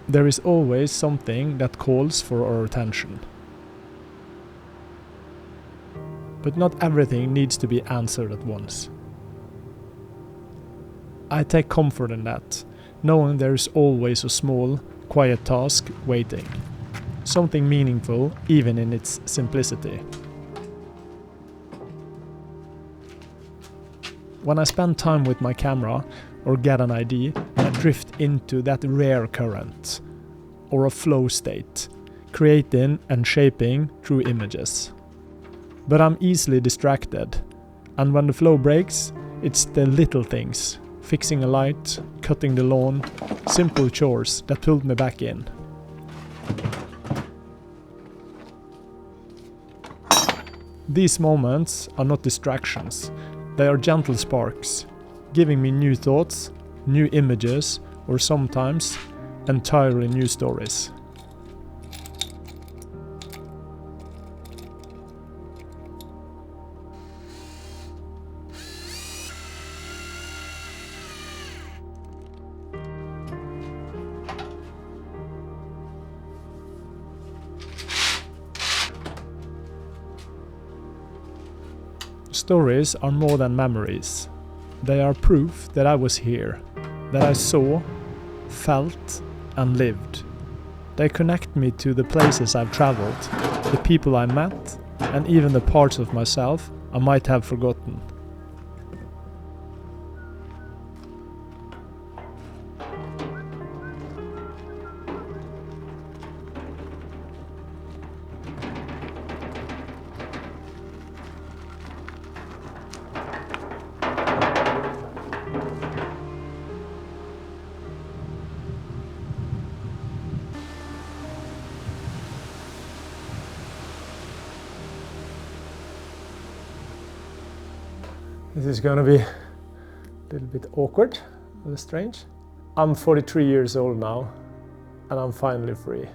There is always something that calls for our attention. But not everything needs to be answered at once. I take comfort in that, knowing there is always a small, quiet task waiting. Something meaningful even in its simplicity. When I spend time with my camera or get an idea, I drift into that rare current, or a flow state, creating and shaping through images. But I'm easily distracted, and when the flow breaks, it's the little things, fixing a light, cutting the lawn, simple chores that pulled me back in. These moments are not distractions, they are gentle sparks, giving me new thoughts, new images, or sometimes entirely new stories. Stories are more than memories. They are proof that I was here, that I saw, felt, and lived. They connect me to the places I've traveled, the people I met, and even the parts of myself I might have forgotten. This is gonna be a little bit awkward, a little strange. I'm 43 years old now, and I'm finally free.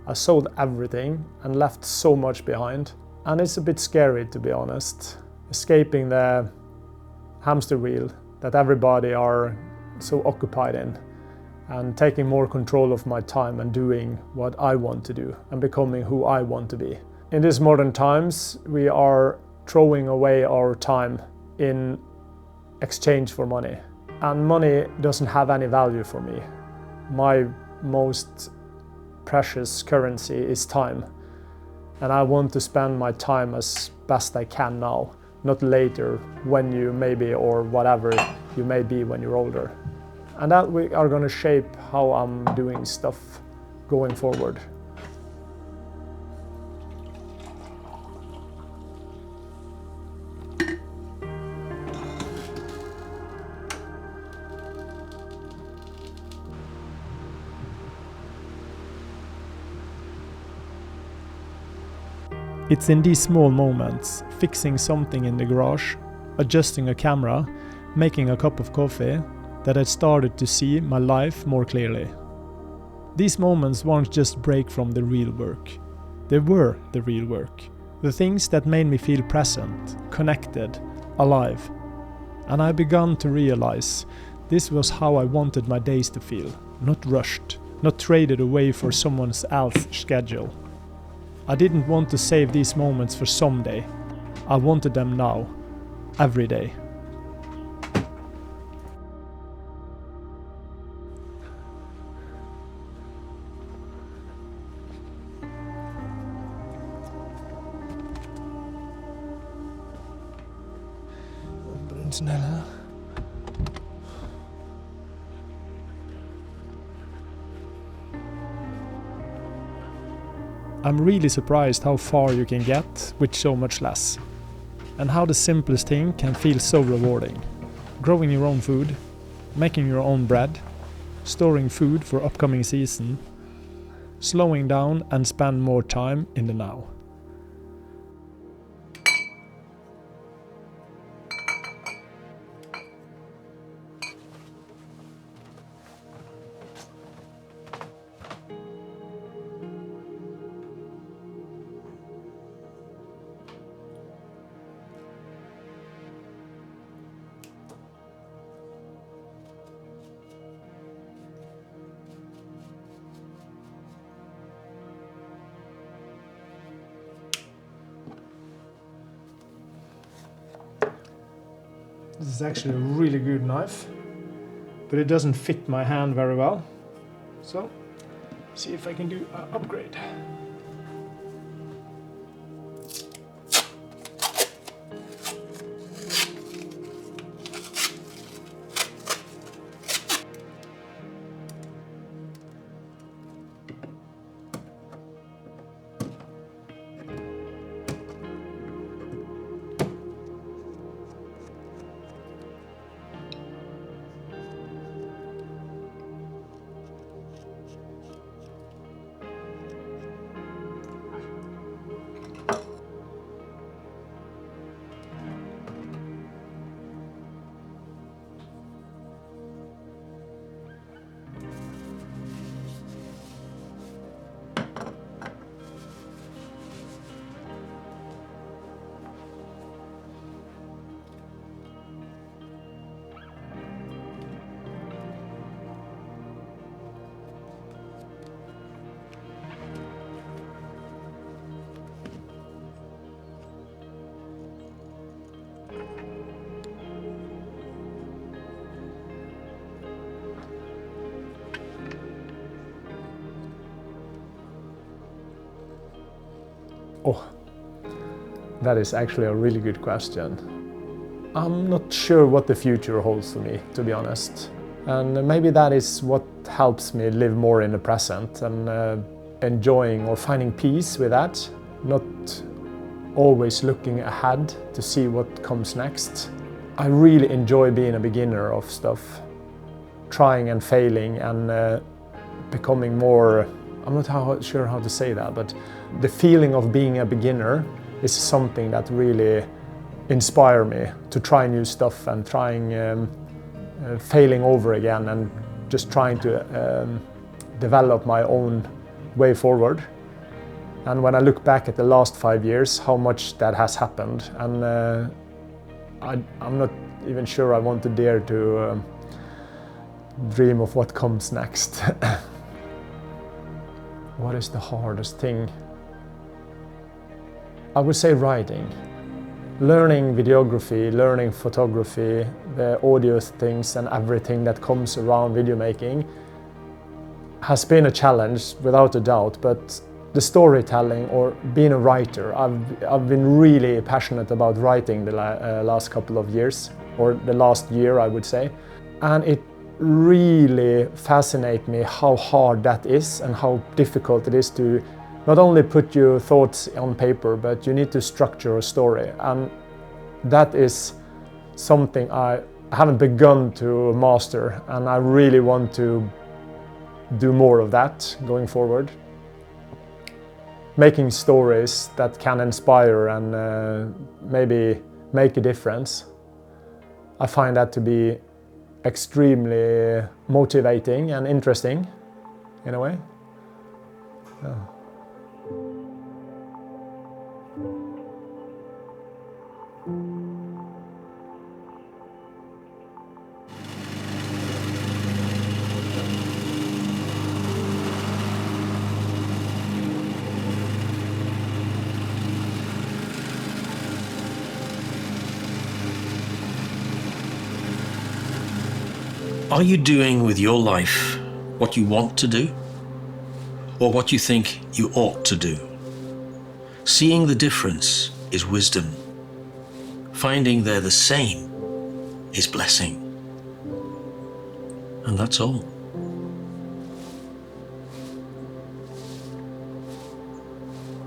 I sold everything and left so much behind, and it's a bit scary, to be honest. Escaping the hamster wheel that everybody are so occupied in, and taking more control of my time and doing what I want to do and becoming who I want to be. In these modern times, we are throwing away our time in exchange for money. And money doesn't have any value for me. My most precious currency is time. And I want to spend my time as best I can now, not later when you maybe or whatever you may be when you're older. And that we are going to shape how I'm doing stuff going forward. It's in these small moments, fixing something in the garage, adjusting a camera, making a cup of coffee, that I started to see my life more clearly. These moments weren't just break from the real work. They were the real work. The things that made me feel present, connected, alive. And I began to realize this was how I wanted my days to feel, not rushed, not traded away for someone else's schedule. I didn't want to save these moments for someday. I wanted them now, every day. Snälla. I'm really surprised how far you can get with so much less, and how the simplest thing can feel so rewarding. Growing your own food, making your own bread, storing food for upcoming season, slowing down and spend more time in the now. This is actually a really good knife, but it doesn't fit my hand very well. So, see if I can do an upgrade. Oh, that is actually a really good question. I'm not sure what the future holds for me, to be honest. And maybe that is what helps me live more in the present and enjoying or finding peace with that. Not always looking ahead to see what comes next. I really enjoy being a beginner of stuff. Trying and failing and becoming more, I'm not sure how to say that, but the feeling of being a beginner is something that really inspires me to try new stuff and trying, failing over again and just trying to develop my own way forward. And when I look back at the last 5 years, how much that has happened, and I'm not even sure I want to dare to dream of what comes next. What is the hardest thing? I would say writing. Learning videography, learning photography, the audio things and everything that comes around video making has been a challenge without a doubt, but the storytelling or being a writer, I've been really passionate about writing the last couple of years, or the last year I would say, and it really fascinates me how hard that is and how difficult it is to not only put your thoughts on paper, but you need to structure a story, and that is something I haven't begun to master, and I really want to do more of that going forward. Making stories that can inspire and maybe make a difference. I find that to be extremely motivating and interesting in a way. Yeah. Are you doing with your life what you want to do, or what you think you ought to do? Seeing the difference is wisdom. Finding they're the same is blessing. And that's all.